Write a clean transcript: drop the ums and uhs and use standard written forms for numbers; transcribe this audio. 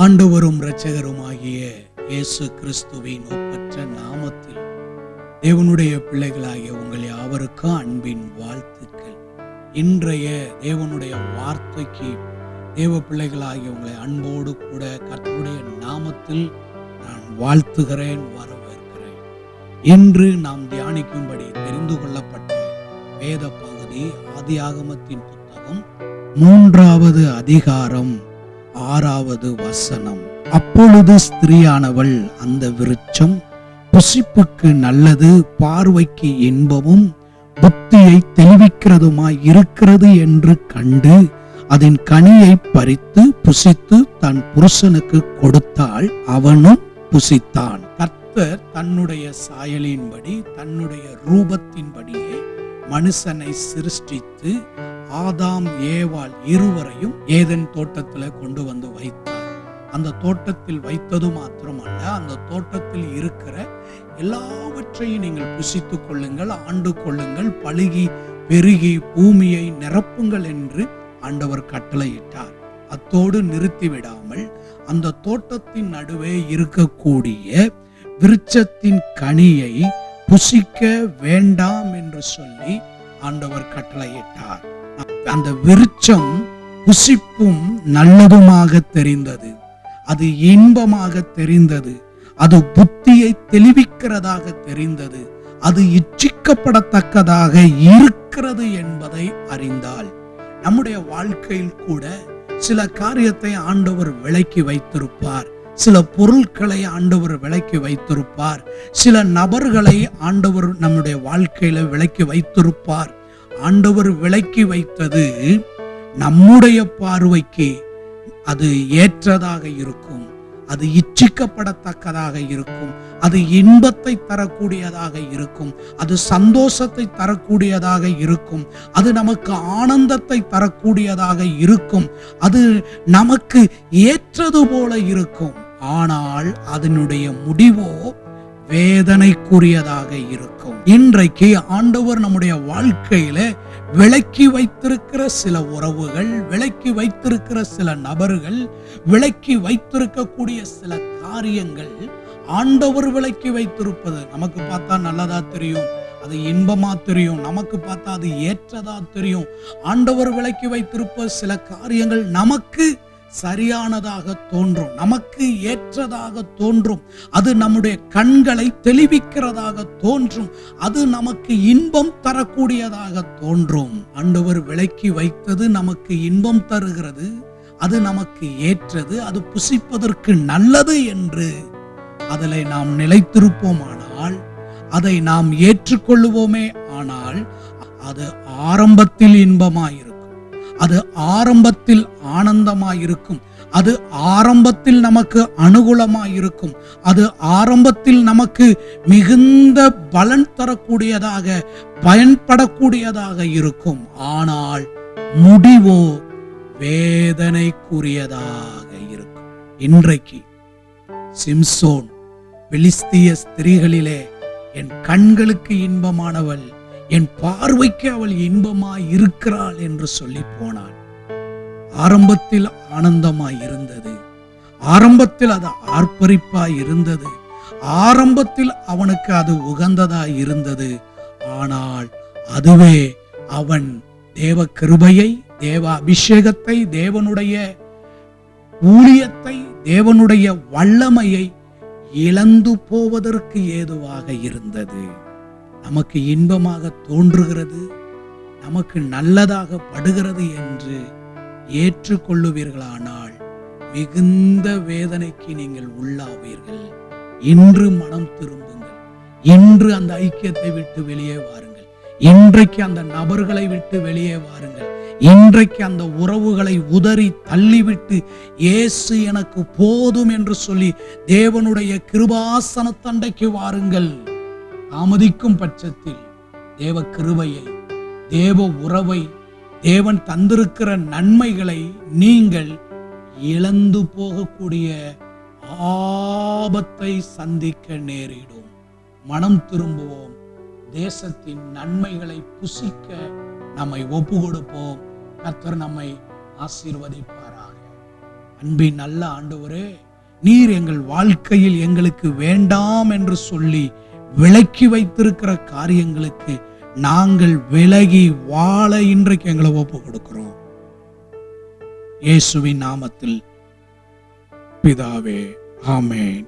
ஆண்டவரும் இரட்சகருமாகிய இயேசு கிறிஸ்துவின் ஒப்பற்ற நாமத்தில் தேவனுடைய பிள்ளைகளாகிய உங்கள் யாவருக்கும் அன்பின் வாழ்த்துக்கள். இன்றைய தேவனுடைய வார்த்தைக்கு தேவ பிள்ளைகளாகிய உங்களை அன்போடு கூட கர்த்தருடைய நாமத்தில் நான் வாழ்த்துகிறேன், வரவேற்கிறேன். இன்று நாம் தியானிக்கும்படி தெரிந்து கொள்ளப்பட்ட வேத பகுதி ஆதியாகமத்தின் புத்தகம் 3வது அதிகாரம் 6வது வசனம். அப்பொழுது ஸ்திரீயானவள் அந்த விருட்சம் புசிப்புக்கு நல்லது, பார்வைக்கு இன்பமும் புத்தியை தெளிவிக்கிறதுமாய் இருக்கிறது என்று கண்டு அதன் கனியை பறித்து புசித்து தன் புருஷனுக்கு கொடுத்தாள், அவனும் புசித்தான். கர்த்தர் தன்னுடைய சாயலின்படி தன்னுடைய ரூபத்தின்படியே மனுஷனை சிருஷ்டித்து ஆதாம் ஏவாள் இருவரையும் ஏதேன் தோட்டத்துல கொண்டு வந்து வைத்தார். அந்த தோட்டத்தில் வைத்தது மாத்திரமல்ல, அந்த தோட்டத்தில் இருக்கிற எல்லாவற்றையும் நீங்கள் புசித்துக் கொள்ளுங்கள், ஆண்டு கொள்ளுங்கள், பலுகி பெருகி பூமியை நிரப்புங்கள் என்று ஆண்டவர் கட்டளையிட்டார். அத்தோடு நிறுத்திவிடாமல் அந்த தோட்டத்தின் நடுவே இருக்கக்கூடிய விருட்சத்தின் கனியை புசிக்க வேண்டாம் என்று சொல்லி ஆண்டவர் கட்டளையிட்டார். அந்த விருட்சம் புசிப்பும் நல்லதுமாக தெரிந்தது, அது இன்பமாக தெரிந்தது, அது புத்தியை தெளிவிக்கிறதாக தெரிந்தது, அது இச்சிக்கப்படத்தக்கதாக இருக்கிறது என்பதை அறிந்தால். நம்முடைய வாழ்க்கையில் கூட சில காரியத்தை ஆண்டவர் விலக்கி வைத்திருப்பார், சில பொருட்களை ஆண்டவர் விலக்கி வைத்திருப்பார், சில நபர்களை ஆண்டவர் நம்முடைய வாழ்க்கையில விலக்கி வைத்திருப்பார். ஆண்டவர் விலக்கி வைத்தது நம்முடைய பார்வைக்கு அது ஏற்றதாக இருக்கும், அது இச்சிக்கப்படத்தக்கதாக இருக்கும், அது இன்பத்தை தரக்கூடியதாக இருக்கும், அது சந்தோஷத்தை தரக்கூடியதாக இருக்கும், அது நமக்கு ஆனந்தத்தை தரக்கூடியதாக இருக்கும், அது நமக்கு ஏற்றது போல இருக்கும். ஆனால் அதனுடைய முடிவோ வேதனைக்குரியதாக இருக்கும். இன்றைக்கு ஆண்டவர் நம்முடைய வாழ்க்கையில விலக்கி வைத்திருக்கிற சில உறவுகள், விலக்கி வைத்திருக்கிற சில நபர்கள், விலக்கி வைத்திருக்கக்கூடிய சில காரியங்கள் ஆண்டவர் விலக்கி வைத்திருப்பது நமக்கு பார்த்தா நல்லதா தெரியும், அது இன்பமா தெரியும், நமக்கு பார்த்தா அது ஏற்றதா தெரியும். ஆண்டவர் விலக்கி வைத்திருப்ப சில காரியங்கள் நமக்கு சரியானதாக தோன்றும், நமக்கு ஏற்றதாக தோன்றும், அது நம்முடைய கண்களை தெளிவிக்கிறதாக தோன்றும், அது நமக்கு இன்பம் தரக்கூடியதாக தோன்றும். ஆண்டவர் விலக்கி வைத்தது நமக்கு இன்பம் தருகிறது, அது நமக்கு ஏற்றது, அது புசிப்பதற்கு நல்லது என்று அதில் நாம் நிலைத்திருப்போமானால், அதை நாம் ஏற்றுக்கொள்ளுவோமே ஆனால், அது ஆரம்பத்தில் இன்பமாயிருக்கும், அது ஆரம்பத்தில் ஆனந்தமாயிருக்கும், அது ஆரம்பத்தில் நமக்கு அனுகூலமாயிருக்கும், அது ஆரம்பத்தில் நமக்கு மிகுந்த பலன் தரக்கூடியதாக பயன்படக்கூடியதாக இருக்கும். ஆனால் முடிவோ வேதனைக்குரியதாக இருக்கும். இன்றைக்கு சிம்சோன் பெலிஸ்திய ஸ்திரீகளிலே என் கண்களுக்கு இன்பமானவள், என் பார்வைக்கு அவள் இன்பமாய் இருக்கிறாள் என்று சொல்லி போனான். ஆரம்பத்தில் ஆனந்தமாய் இருந்தது, ஆரம்பத்தில் அது ஆர்ப்பரிப்பாய் இருந்தது, ஆரம்பத்தில் அவனுக்கு அது உகந்ததாய் இருந்தது. ஆனால் அதுவே அவன் தேவ கிருபையை, தேவ அபிஷேகத்தை, தேவனுடைய ஊழியத்தை, தேவனுடைய வல்லமையை இழந்து போவதற்கு ஏதுவாக இருந்தது. நமக்கு இன்பமாக தோன்றுகிறது, நமக்கு நல்லதாக படுகிறது என்று ஏற்றுக்கொள்ளுவீர்களானால் மிகுந்த வேதனைக்கு நீங்கள் உள்ளாவீர்கள். இன்று மனம் திரும்புங்கள், இன்று அந்த ஐக்கியத்தை விட்டு வெளியே வாருங்கள், இன்றைக்கு அந்த நபர்களை விட்டு வெளியே வாருங்கள், இன்றைக்கு அந்த உறவுகளை உதறி தள்ளிவிட்டு இயேசு எனக்கு போதும் என்று சொல்லி தேவனுடைய கிருபாசனத்தண்டைக்கு வாருங்கள். தாமதிக்கும் பட்சத்தில் தேவ கிருபையை, தேவ உறவை, தேவன் தந்திருக்கிற நன்மைகளை நீங்கள் இழந்து போகக்கூடிய ஆபத்தை சந்திக்க நேரிடும். மனம் திரும்புவோம், தேசத்தின் நன்மைகளை புசிக்க நம்மை ஒப்பு கொடுப்போம். கர்த்தர் நம்மை ஆசீர்வதிப்பாராக. அன்பின் நல்ல ஆண்டவரே, நீர் எங்கள் வாழ்க்கையில் எங்களுக்கு வேண்டாம் என்று சொல்லி விலக்கி வைத்திருக்கிற காரியங்களுக்கு நாங்கள் விலகி வாழ இன்றைக்கு எங்களை ஒப்பு கொடுக்கிறோம். இயேசுவின் நாமத்தில் பிதாவே, ஆமென்.